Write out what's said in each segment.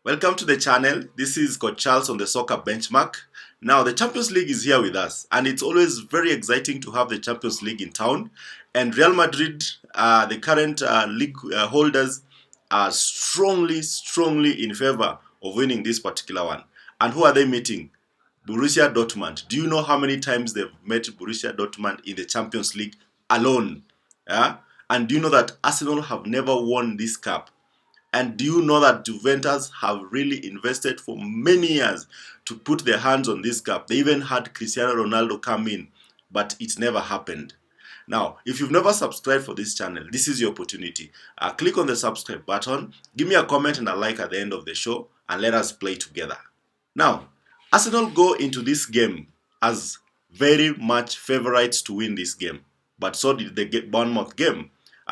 Welcome to the channel. This is Coach Charles on the Soccer Benchmark. Now, the Champions League is here with us, and it's always very exciting to have the Champions League in town. And Real Madrid, the current league holders, are strongly in favor of winning this particular one. And who are they meeting? Borussia Dortmund. Do you know how many times they've met Borussia Dortmund in the Champions League alone? Yeah? And do you know that Arsenal have never won this cup? And do you know that Juventus have really invested for many years to put their hands on this cup? They even had Cristiano Ronaldo come in, but it never happened. Now, if you've never subscribed for this channel, this is your opportunity. Click on the subscribe button, give me a comment and a like at the end of the show, and let us play together. Now, Arsenal go into this game as very much favorites to win this game, but so did the Bournemouth game.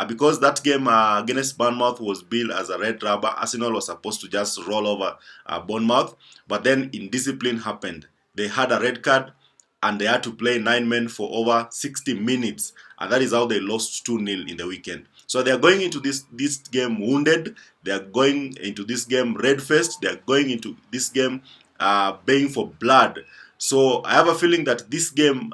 Because that game against Bournemouth was billed as a red rubber, Arsenal was supposed to just roll over Bournemouth, but then indiscipline happened. They had a red card and they had to play 9 men for over 60 minutes, and that is how they lost 2-0 in the weekend. So they are going into this game wounded, they are going into this game red-faced, they are going into this game baying for blood. So I have a feeling that this game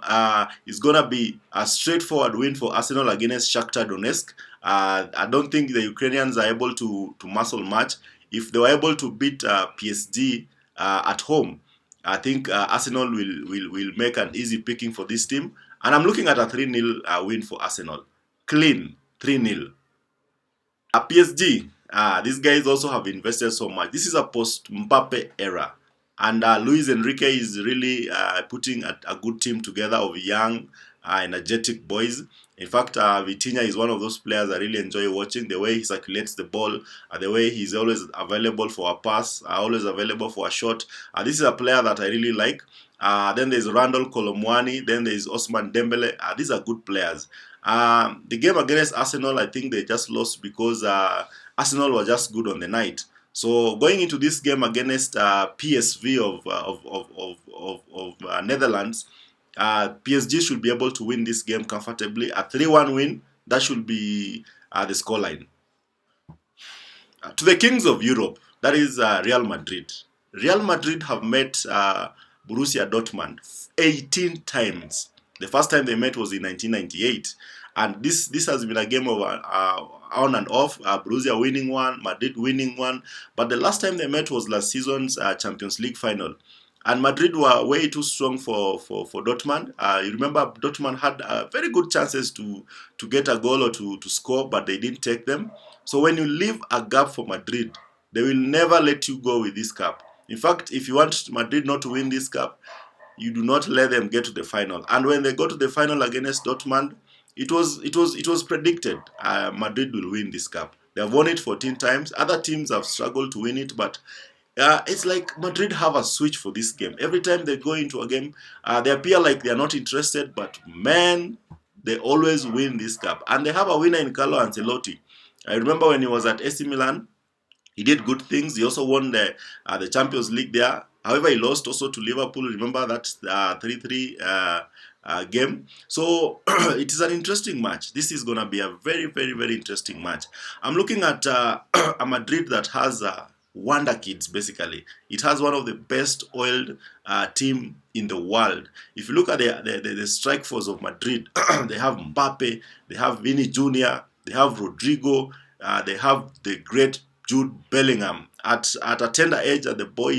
is going to be a straightforward win for Arsenal against Shakhtar Donetsk. I don't think the Ukrainians are able to muscle much. If they were able to beat PSG at home, I think Arsenal will make an easy picking for this team. And I'm looking at a 3-0 win for Arsenal. Clean, 3-0. PSG, these guys also have invested so much. This is a post-MBAPPE era. And Luis Enrique is really putting a good team together of young, energetic boys. In fact, Vitinha is one of those players I really enjoy watching. The way he circulates the ball, the way he's always available for a pass, always available for a shot. This is a player that I really like. Then there's Randall Colomwani. Then there's Osman Dembele. These are good players. The game against Arsenal, I think they just lost because Arsenal was just good on the night. So going into this game against PSV of Netherlands, PSG should be able to win this game comfortably. A 3-1 win, that should be the scoreline. To the kings of Europe, that is Real Madrid. Real Madrid have met Borussia Dortmund 18 times. The first time they met was in 1998. And this has been a game of on and off, Borussia winning one, Madrid winning one. But the last time they met was last season's Champions League final. And Madrid were way too strong for Dortmund. You remember Dortmund had very good chances to get a goal or to score, but they didn't take them. So when you leave a gap for Madrid, they will never let you go with this cup. In fact, if you want Madrid not to win this cup, you do not let them get to the final. And when they go to the final against Dortmund, it was predicted Madrid will win this cup. They have won it 14 times. Other teams have struggled to win it, but it's like Madrid have a switch for this game. Every time they go into a game, they appear like they are not interested, but man, they always win this cup. And they have a winner in Carlo Ancelotti. I remember when he was at AC Milan, he did good things. He also won the Champions League there. However, he lost also to Liverpool. Remember that 3-3 game. So it is an interesting match. This is going to be a very interesting match. I'm looking at a Madrid that has wonder kids, basically. It has one of the best oiled team in the world. If you look at the strike force of Madrid, they have MBAPPE, they have Vini Jr., they have Rodrigo, they have the great Jude Bellingham. At a tender age, the boy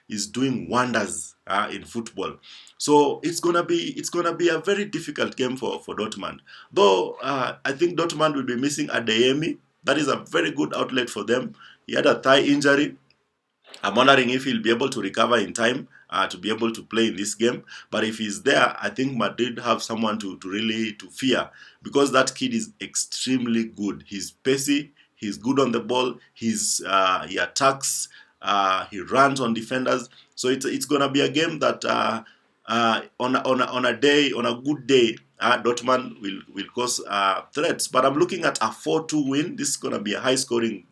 is doing wonders in football. So it's gonna be a very difficult game for Dortmund. Though I think Dortmund will be missing Adeyemi. That is a very good outlet for them. He had a thigh injury. I'm wondering if he'll be able to recover in time to be able to play in this game. But if he's there, I think Madrid have someone to really fear, because that kid is extremely good. He's pacey. He's good on the ball. He attacks. He runs on defenders. So it's gonna be a game that on a good day, Dortmund will cause threats. But I'm looking at a 4-2 win. This is gonna be a high-scoring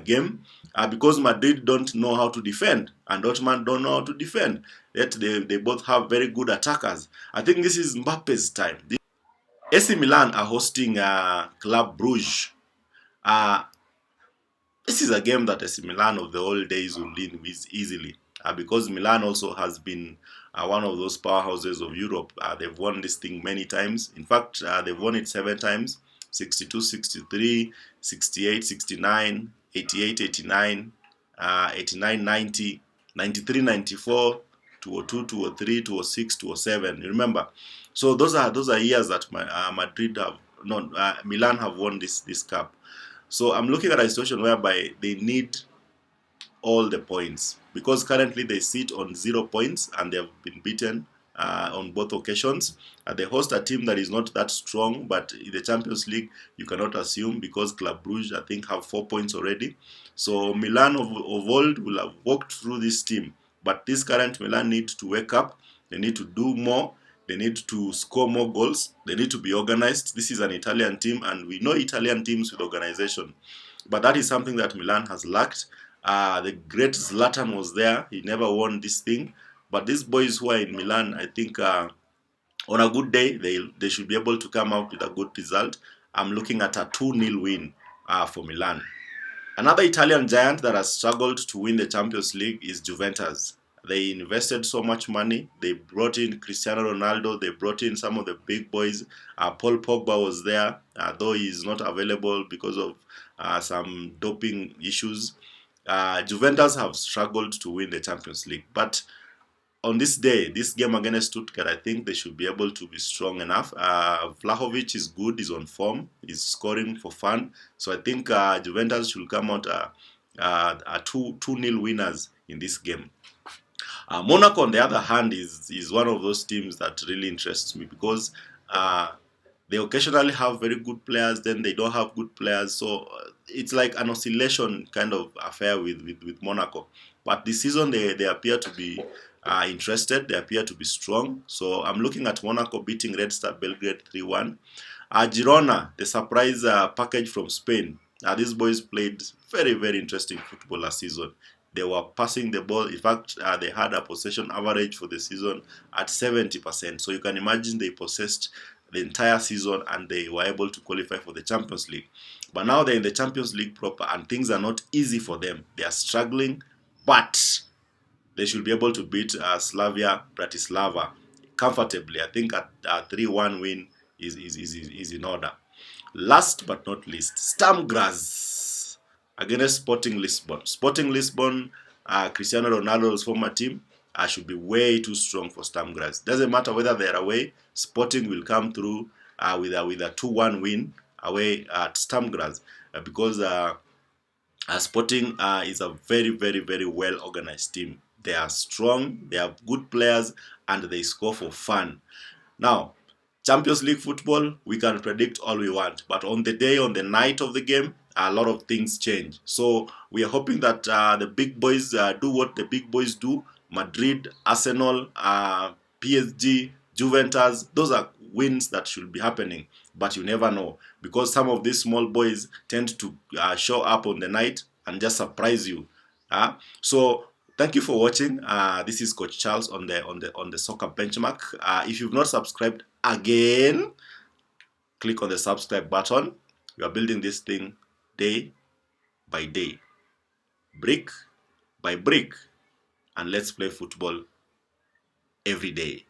game because Madrid don't know how to defend and Dortmund don't know how to defend. Yet they both have very good attackers. I think this is Mbappe's time. AC Milan are hosting Club Brugge. This is a game that AC Milan of the old days will win easily, because Milan also has been one of those powerhouses of Europe. They've won this thing many times. In fact, they've won it 7 times: 62, 63, 68, 69, 88, 89, 89, 90, 93, 94, 202, 203, 206, 207. You remember? So those are years that Madrid have, no, Milan have won this cup. So I'm looking at a situation whereby they need all the points, because currently they sit on 0 points and they have been beaten on both occasions. They host a team that is not that strong, but in the Champions League you cannot assume, because Club Brugge I think have 4 points already. So Milan of old will have walked through this team, but this current Milan need to wake up. They need to do more. They need to score more goals. They need to be organized. This is an Italian team, and we know Italian teams with organization. But that is something that Milan has lacked. The great Zlatan was there. He never won this thing. But these boys who are in Milan, I think on a good day, they should be able to come out with a good result. I'm looking at a 2-0 win for Milan. Another Italian giant that has struggled to win the Champions League is Juventus. They invested so much money. They brought in Cristiano Ronaldo. They brought in some of the big boys. Paul Pogba was there, though he is not available because of some doping issues. Juventus have struggled to win the Champions League. But on this day, this game against Stuttgart, I think they should be able to be strong enough. Vlahovic is good, he's on form, he's scoring for fun. So I think Juventus should come out 2-0 winners in this game. Monaco, on the other hand, is one of those teams that really interests me, because they occasionally have very good players, then they don't have good players. So it's like an oscillation kind of affair with Monaco. But this season, they appear to be interested. They appear to be strong. So I'm looking at Monaco beating Red Star Belgrade 3-1. Girona, the surprise package from Spain. These boys played very, very interesting football last season. They were passing the ball. In fact, they had a possession average for the season at 70%. So you can imagine they possessed the entire season and they were able to qualify for the Champions League. But now they're in the Champions League proper and things are not easy for them. They are struggling, but they should be able to beat Slavia Bratislava comfortably. I think a 3-1 win is in order. Last but not least, Sturm Graz against Sporting Lisbon. Sporting Lisbon, Cristiano Ronaldo's former team, should be way too strong for Sturm Graz. Doesn't matter whether they're away, Sporting will come through with a 2-1 win away at Sturm Graz, because Sporting is a very, very, very well organized team. They are strong, they have good players, and they score for fun. Now, Champions League football, we can predict all we want, but on the day, on the night of the game, a lot of things change. So we are hoping that the big boys do what the big boys do. Madrid, Arsenal, PSG, Juventus, those are wins that should be happening, but you never know, because some of these small boys tend to show up on the night and just surprise you. So thank you for watching. This is Coach Charles on the Soccer Benchmark. If you've not subscribed again, click on the subscribe button. We are building this thing day by day, brick by brick, and let's play football every day.